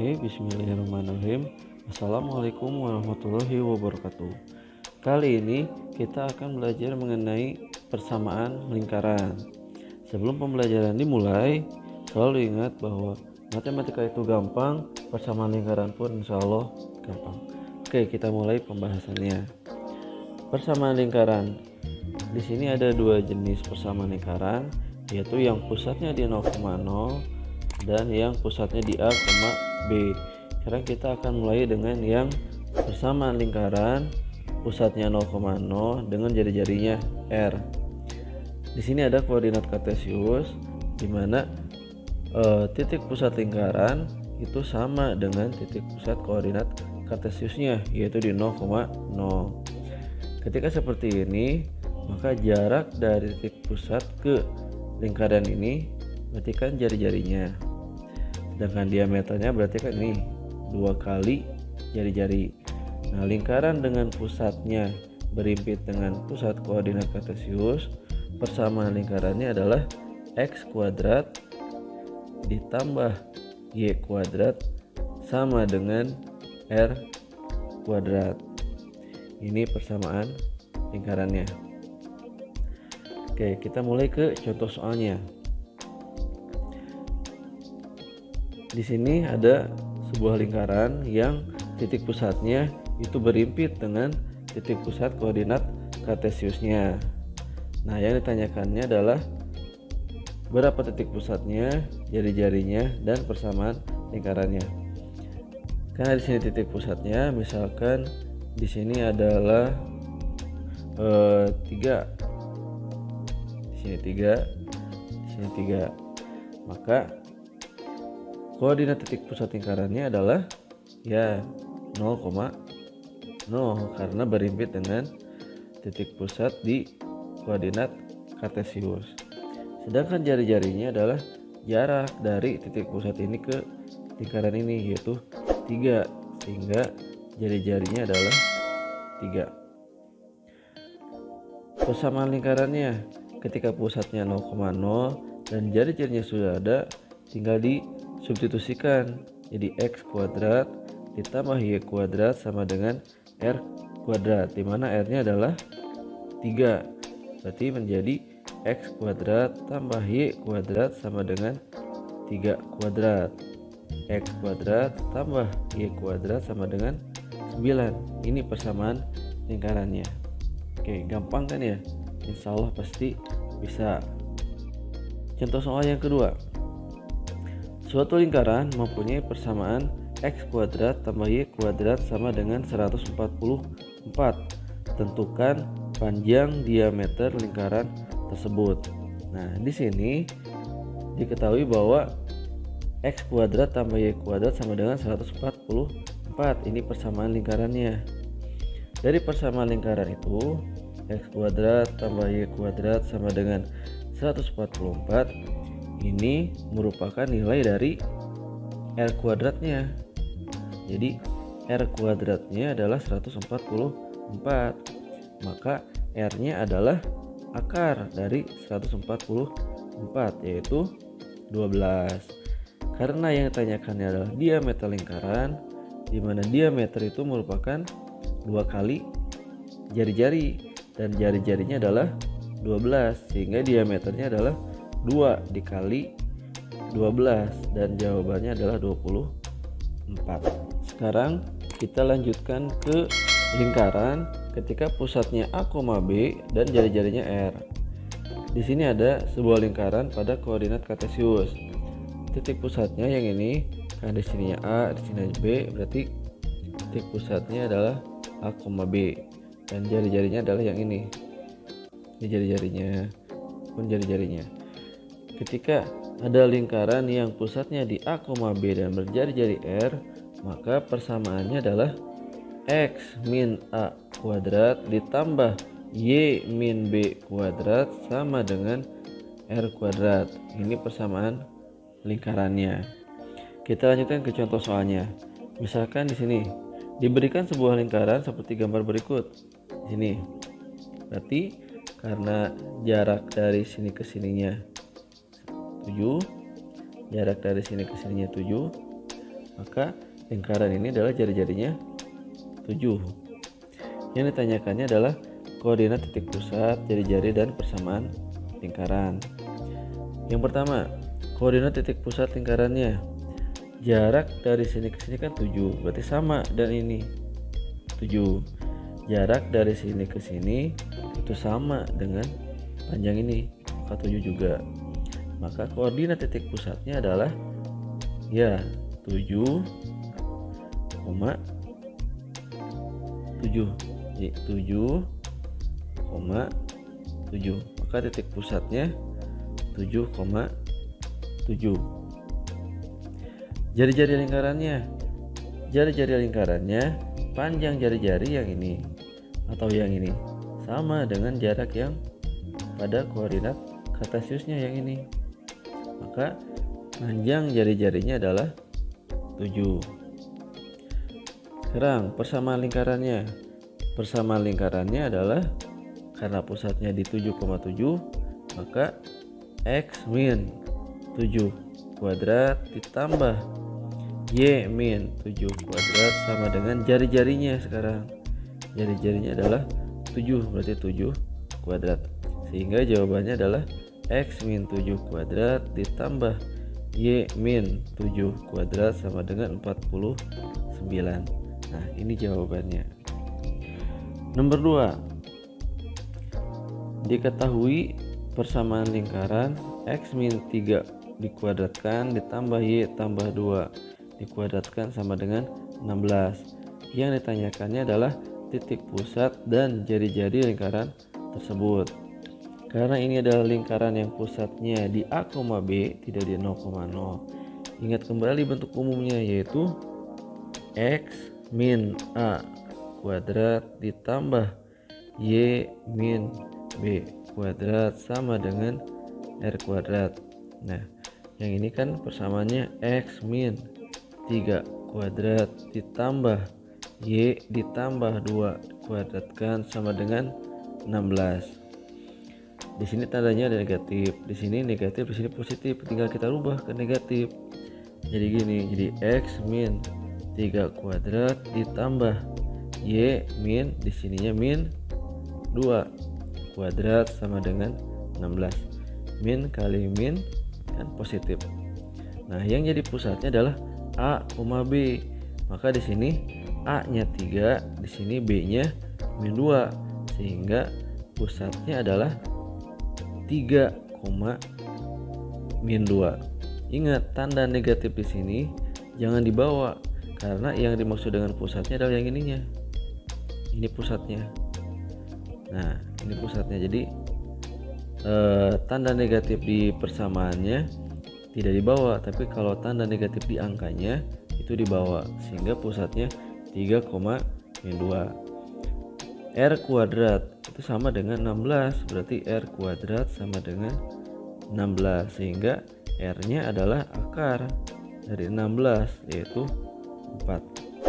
Bismillahirrahmanirrahim. Assalamualaikum warahmatullahi wabarakatuh. Kali ini kita akan belajar mengenai persamaan lingkaran. Sebelum pembelajaran dimulai, selalu ingat bahwa matematika itu gampang, persamaan lingkaran pun insya Allah gampang. Oke, kita mulai pembahasannya. Persamaan lingkaran. Di sini ada dua jenis persamaan lingkaran, yaitu yang pusatnya di 0,0 dan yang pusatnya di A, B. Sekarang kita akan mulai dengan yang persamaan lingkaran pusatnya 0,0 dengan jari-jarinya R. Di sini ada koordinat kartesius di mana titik pusat lingkaran itu sama dengan titik pusat koordinat kartesiusnya, yaitu di 0,0. Ketika seperti ini, maka jarak dari titik pusat ke lingkaran ini berarti kan jari-jarinya. Sedangkan diameternya berarti kan ini 2 kali jari-jari. Nah, lingkaran dengan pusatnya berimpit dengan pusat koordinat kartesius, persamaan lingkarannya adalah x kuadrat ditambah y kuadrat sama dengan r kuadrat. Ini persamaan lingkarannya. Oke, kita mulai ke contoh soalnya. Di sini ada sebuah lingkaran yang titik pusatnya itu berimpit dengan titik pusat koordinat kartesiusnya. Nah, yang ditanyakannya adalah berapa titik pusatnya, jari-jarinya, dan persamaan lingkarannya. Karena di sini titik pusatnya, misalkan di sini adalah 3, di sini 3, di sini 3, maka koordinat titik pusat lingkarannya adalah ya 0,0 karena berimpit dengan titik pusat di koordinat kartesius. Sedangkan jari-jarinya adalah jarak dari titik pusat ini ke lingkaran ini, yaitu 3, sehingga jari-jarinya adalah 3. Persamaan lingkarannya, ketika pusatnya 0,0 dan jari-jarinya sudah ada, tinggal disubstitusikan, jadi x kuadrat ditambah y kuadrat sama dengan r kuadrat, dimana r nya adalah 3, berarti menjadi x kuadrat tambah y kuadrat sama dengan 3 kuadrat, x kuadrat tambah y kuadrat sama dengan 9. Ini persamaan lingkarannya. Oke, gampang kan ya? Insya Allah pasti bisa. Contoh soal yang kedua. Suatu lingkaran mempunyai persamaan x kuadrat tambah y kuadrat sama dengan 144. Tentukan panjang diameter lingkaran tersebut. Nah, di sini diketahui bahwa x kuadrat tambah y kuadrat sama dengan 144. Ini persamaan lingkarannya. Dari persamaan lingkaran itu, x kuadrat tambah y kuadrat sama dengan 144. Ini merupakan nilai dari r kuadratnya. Jadi r kuadratnya adalah 144. Maka r nya adalah akar dari 144, yaitu 12. Karena yang ditanyakannya adalah diameter lingkaran, di mana diameter itu merupakan 2 kali jari-jari dan jari-jarinya adalah 12, sehingga diameternya adalah 2 dikali 12 dan jawabannya adalah 24. Sekarang kita lanjutkan ke lingkaran ketika pusatnya A, B dan jari-jarinya R. Di sini ada sebuah lingkaran pada koordinat kartesius. Titik pusatnya yang ini, kan di sininya A, di sini B, berarti titik pusatnya adalah A, B dan jari-jarinya adalah yang ini. Ini jari-jarinya pun jari-jarinya. Ketika ada lingkaran yang pusatnya di A, B dan berjari-jari R, maka persamaannya adalah x min A kuadrat ditambah y min B kuadrat sama dengan R kuadrat. Ini persamaan lingkarannya. Kita lanjutkan ke contoh soalnya. Misalkan di sini diberikan sebuah lingkaran seperti gambar berikut. Di sini. Berarti karena jarak dari sini ke sininya 7, jarak dari sini ke sininya 7, maka lingkaran ini adalah jari-jarinya 7. Yang ditanyakannya adalah koordinat titik pusat, jari-jari, dan persamaan lingkaran. Yang pertama, koordinat titik pusat lingkarannya. Jarak dari sini ke sini kan 7, berarti sama, dan ini 7. Jarak dari sini ke sini itu sama dengan panjang ini, maka 7 juga. Maka koordinat titik pusatnya adalah ya 7, 7,7. Maka titik pusatnya 7,7. Jari-jari lingkarannya. Jari-jari lingkarannya panjang jari-jari yang ini atau yang ini sama dengan jarak yang pada koordinat kartesiusnya yang ini. Maka panjang jari-jarinya adalah 7. Sekarang persamaan lingkarannya. Persamaan lingkarannya adalah karena pusatnya di 7,7, maka X min 7 kuadrat ditambah Y min 7 kuadrat sama dengan jari-jarinya. Sekarang jari-jarinya adalah 7, berarti 7 kuadrat. Sehingga jawabannya adalah X min 7 kuadrat ditambah Y min 7 kuadrat sama dengan 49. Nah, ini jawabannya. Nomor 2. Diketahui persamaan lingkaran X min 3 dikuadratkan ditambah Y tambah 2 dikuadratkan sama dengan 16. Yang ditanyakannya adalah titik pusat dan jari-jari lingkaran tersebut. Karena ini adalah lingkaran yang pusatnya di A, B, tidak di 0,0. Ingat kembali bentuk umumnya, yaitu X min A kuadrat ditambah Y min B kuadrat sama dengan R kuadrat. Nah, yang ini kan persamaannya X min 3 kuadrat ditambah Y ditambah 2 kuadratkan sama dengan 16. Di sini tandanya ada negatif, di sini negatif, di sini positif. Tinggal kita rubah ke negatif. Jadi gini, jadi X min 3 kuadrat ditambah Y min, di sininya min 2 kuadrat sama dengan 16. Min kali min kan positif. Nah, yang jadi pusatnya adalah A, B. Maka di sini A-nya 3, di sini B-nya min 2, sehingga pusatnya adalah 3, min 2. Ingat, tanda negatif di sini jangan dibawa, karena yang dimaksud dengan pusatnya adalah yang ininya. Ini pusatnya. Nah, ini pusatnya. Jadi tanda negatif di persamaannya tidak dibawa, tapi kalau tanda negatif di angkanya itu dibawa, sehingga pusatnya 3, min 2. R kuadrat itu sama dengan 16, berarti R kuadrat sama dengan 16, sehingga R-nya adalah akar dari 16, yaitu 4.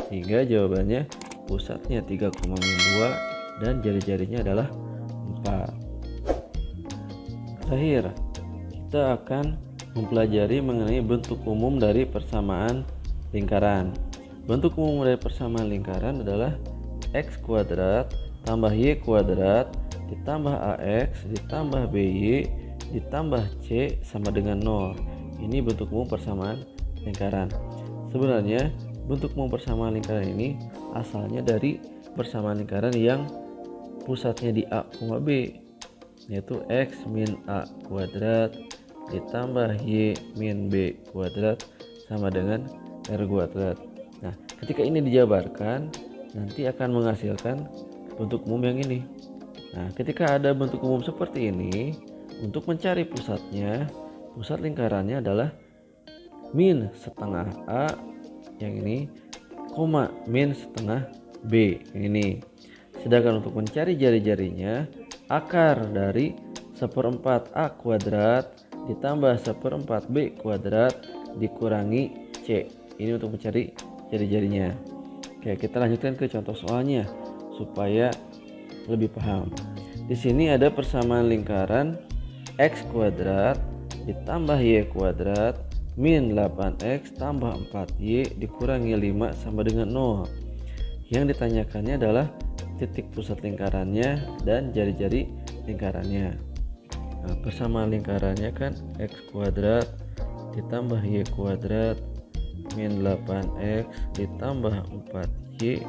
Sehingga jawabannya pusatnya 3, min 2 dan jari-jarinya adalah 4. Terakhir, kita akan mempelajari mengenai bentuk umum dari persamaan lingkaran. Bentuk umum dari persamaan lingkaran adalah X kuadrat tambah Y kuadrat ditambah AX ditambah BY ditambah C sama dengan 0. Ini bentuk umum persamaan lingkaran. Sebenarnya bentuk umum persamaan lingkaran ini asalnya dari persamaan lingkaran yang pusatnya di A, B, yaitu X min A kuadrat ditambah Y min B kuadrat sama dengan R kuadrat. Nah, ketika ini dijabarkan, nanti akan menghasilkan bentuk umum yang ini. Nah, ketika ada bentuk umum seperti ini, untuk mencari pusatnya, pusat lingkarannya adalah min setengah A yang ini, koma min setengah B yang ini. Sedangkan untuk mencari jari-jarinya, akar dari 1/4 A kuadrat ditambah 1/4 B kuadrat dikurangi C. Ini untuk mencari jari-jarinya. Oke, kita lanjutkan ke contoh soalnya supaya lebih paham. Di sini ada persamaan lingkaran X kuadrat ditambah Y kuadrat min 8x tambah 4y dikurangi 5 sama dengan 0. Yang ditanyakannya adalah titik pusat lingkarannya dan jari-jari lingkarannya. Nah, persamaan lingkarannya kan x kuadrat ditambah y kuadrat min 8x ditambah 4y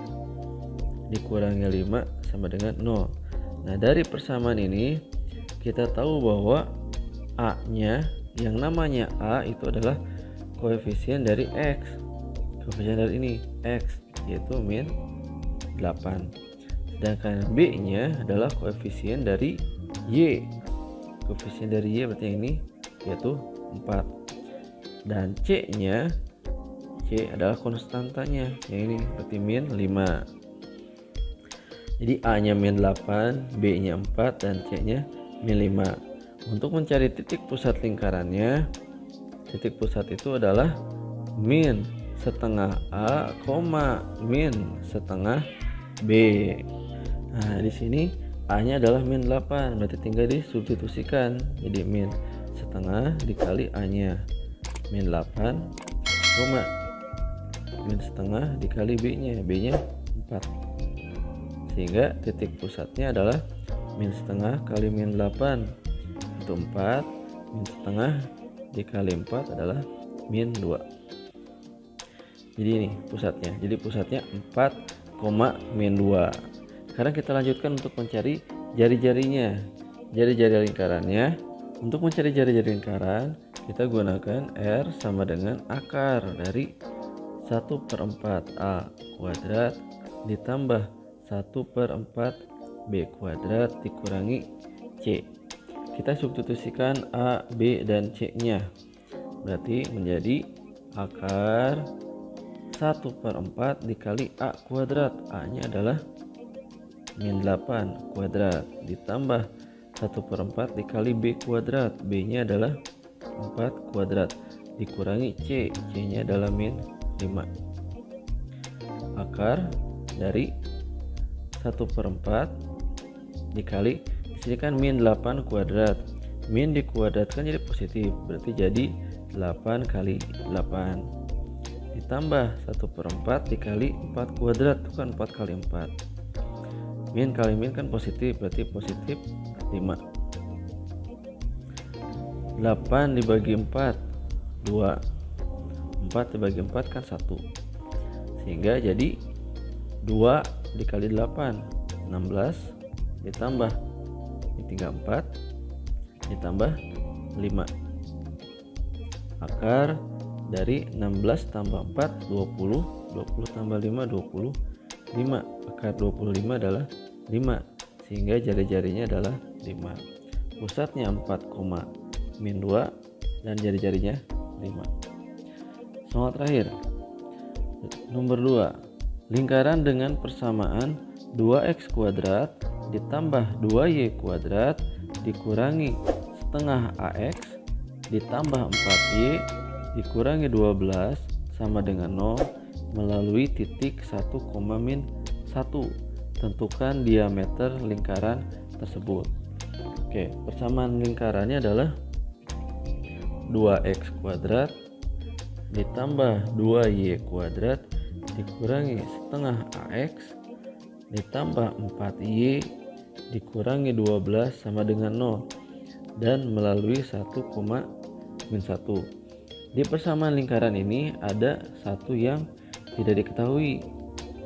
dikurangi 5 sama dengan 0. Nah, dari persamaan ini kita tahu bahwa A-nya, yang namanya A itu adalah koefisien dari X. Koefisien dari ini X yaitu min 8. Sedangkan B-nya adalah koefisien dari Y. Koefisien dari Y berarti yang ini yaitu 4. Dan C-nya, C adalah konstantanya, yang ini berarti min 5. Jadi A-nya min 8, B-nya 4, dan C-nya min 5. Untuk mencari titik pusat lingkarannya, titik pusat itu adalah min setengah A, min setengah B. Nah, di sini A-nya adalah min 8, berarti tinggal disubstitusikan. Jadi min setengah dikali A-nya. Min 8, min setengah dikali B-nya. B-nya 4. Sehingga titik pusatnya adalah min setengah kali min 8 itu 4, min setengah dikali 4 adalah min 2. Jadi ini pusatnya. Jadi pusatnya 4, min 2. Sekarang kita lanjutkan untuk mencari jari-jarinya. Jari-jari lingkarannya. Untuk mencari jari-jari lingkaran, kita gunakan R sama dengan akar dari 1/4 A kuadrat ditambah 1/4 B kuadrat dikurangi C. Kita substitusikan A, B, dan C-nya. Berarti menjadi akar 1/4 dikali A kuadrat. A-nya adalah min 8 kuadrat ditambah 1/4 dikali B kuadrat. B-nya adalah 4 kuadrat dikurangi C. C-nya adalah min 5. Akar dari 1/4 dikali, di sini kan min 8 kuadrat, min dikuadratkan jadi positif, berarti jadi 8 kali 8 ditambah 1/4 dikali 4 kuadrat, itu kan 4 kali 4. Min kali min kan positif, berarti positif 5. 8 dibagi 4 2, 4 dibagi 4 kan 1, sehingga jadi 2 dikali 8 16 ditambah 34 ditambah 5. Akar dari 16 tambah 4 20, 20 tambah 5 25. Akar 25 adalah 5, sehingga jari-jarinya adalah 5. Pusatnya 4, min 2 dan jari-jarinya 5. Soal terakhir nomor 2. Lingkaran dengan persamaan 2x kuadrat ditambah 2y kuadrat dikurangi setengah ax ditambah 4y dikurangi 12 sama dengan 0 melalui titik 1, min 1. Tentukan diameter lingkaran tersebut. Oke, persamaan lingkarannya adalah 2x kuadrat ditambah 2y kuadrat dikurangi setengah ax ditambah 4y dikurangi 12 sama dengan 0 dan melalui 1, min 1. Di persamaan lingkaran ini ada satu yang tidak diketahui,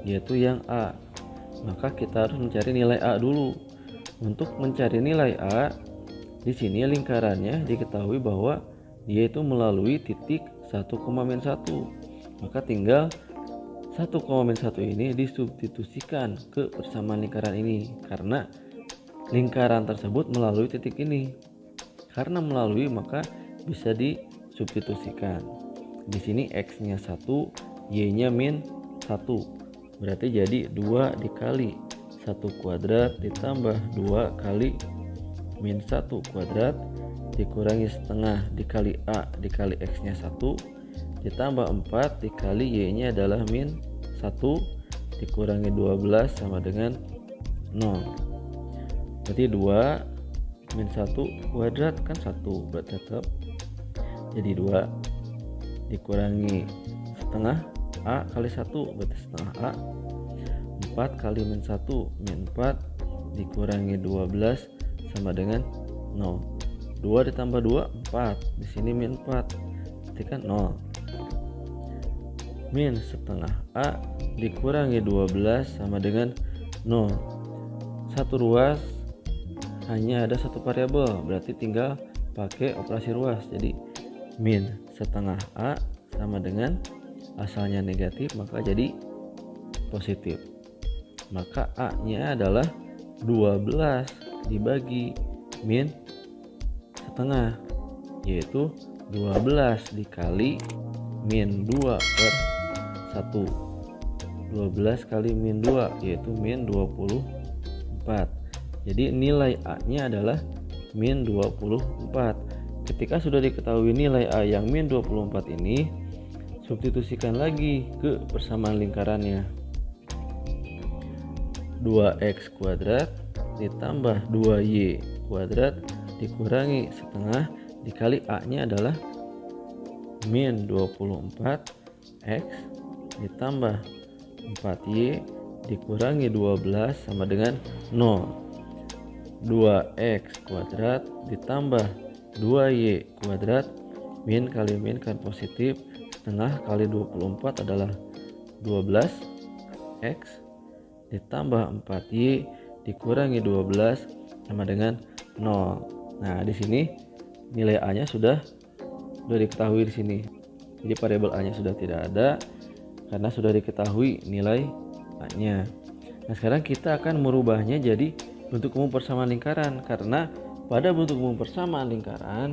yaitu yang A. Maka kita harus mencari nilai A dulu. Untuk mencari nilai A, di sini lingkarannya diketahui bahwa dia itu melalui titik 1, min 1. Maka tinggal 1, min 1 ini disubstitusikan ke persamaan lingkaran ini karena lingkaran tersebut melalui titik ini. Karena melalui maka bisa disubstitusikan. Di sini x-nya 1, y-nya min 1. Berarti jadi 2 dikali 1 kuadrat ditambah 2 kali min 1 kuadrat dikurangi setengah dikali A dikali x-nya 1 ditambah 4 dikali y-nya adalah min 1 dikurangi 12 sama dengan 0. Berarti 2 min 1 kuadrat kan 1, berarti tetap jadi 2 dikurangi setengah A kali 1 berarti setengah A. 4 kali min 1 min 4 dikurangi 12 sama dengan 0. 2 ditambah 2 4, di sini min 4 berarti kan 0. Min setengah A dikurangi 12 sama dengan 0. Satu ruas hanya ada satu variabel, berarti tinggal pakai operasi ruas. Jadi min setengah A sama dengan asalnya negatif maka jadi positif. Maka A nya adalah 12 dibagi min setengah, yaitu 12 dikali min 2 per 1. 12 kali min 2 yaitu min 24. Jadi nilai A nya adalah min 24. Ketika sudah diketahui nilai A yang min 24 ini, substitusikan lagi ke persamaan lingkarannya. 2x kuadrat ditambah 2y kuadrat dikurangi setengah dikali A nya adalah min 24x ditambah 4y dikurangi 12 sama dengan 0. 2x kuadrat ditambah 2y kuadrat, min kali min kan positif, setengah kali 24 adalah 12x ditambah 4y dikurangi 12 sama dengan 0. Nah, di sini nilai A nya sudah diketahui di sini. Jadi variabel A nya sudah tidak ada karena sudah diketahui nilai A nya. Nah, sekarang kita akan merubahnya jadi bentuk umum persamaan lingkaran, karena pada bentuk umum persamaan lingkaran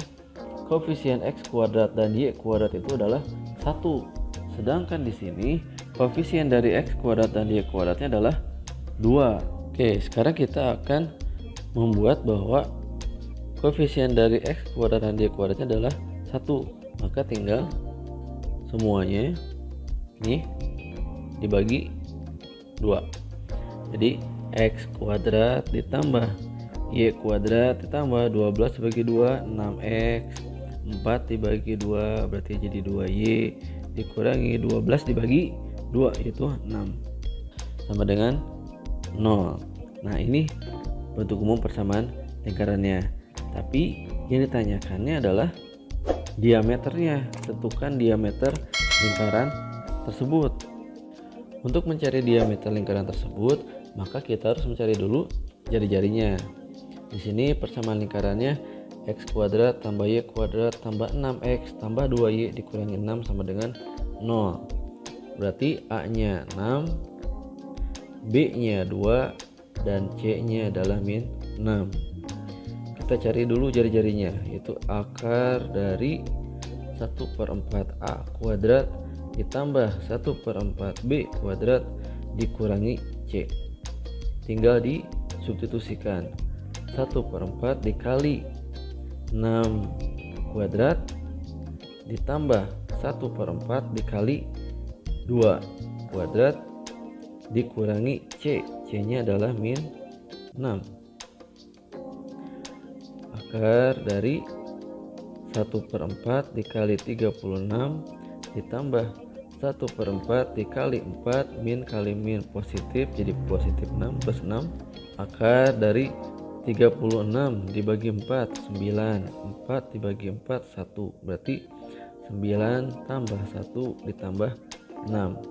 koefisien x kuadrat dan y kuadrat itu adalah 1. Sedangkan di sini koefisien dari x kuadrat dan y kuadratnya adalah 2. Oke, sekarang kita akan membuat bahwa koefisien dari x kuadrat dan y kuadratnya adalah 1. Maka tinggal semuanya ini dibagi 2. Jadi x kuadrat ditambah y kuadrat ditambah 12 dibagi 2 6x, 4 dibagi 2 berarti jadi 2y dikurangi 12 dibagi 2 yaitu 6 sama dengan 0. Nah, ini bentuk umum persamaan lingkarannya. Tapi yang ditanyakannya adalah diameternya. Tentukan diameter lingkaran tersebut. Untuk mencari diameter lingkaran tersebut, maka kita harus mencari dulu jari-jarinya. Di sini persamaan lingkarannya x kuadrat tambah y kuadrat tambah 6x tambah 2y dikurangi 6 sama dengan 0. Berarti A nya 6, B nya 2, dan C nya adalah min 6. Kita cari dulu jari-jarinya, yaitu akar dari 1/4 A kuadrat ditambah 1/4 B kuadrat dikurangi C. Tinggal disubstitusikan. 1/4 dikali 6 kuadrat ditambah 1/4 dikali 2 kuadrat dikurangi C. C nya adalah min 6. Akar dari 1/4 dikali 36 ditambah 1/4 dikali 4 min kali min positif jadi positif 6 plus 6. Akar dari 36 dibagi 4 9, 4 dibagi 4 1 berarti 9 tambah 1 ditambah 6.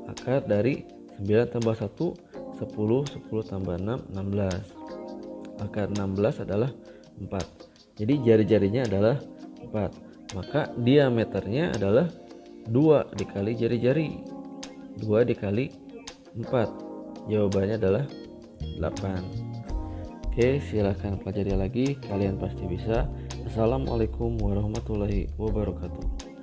Akar dari 9 tambah 1 10, 10 tambah 6 16. Akar 16 adalah 4. Jadi jari-jarinya adalah 4. Maka diameternya adalah 2 dikali jari-jari. 2 dikali 4. Jawabannya adalah 8. Oke, silahkan pelajari lagi, kalian pasti bisa. Assalamualaikum warahmatullahi wabarakatuh.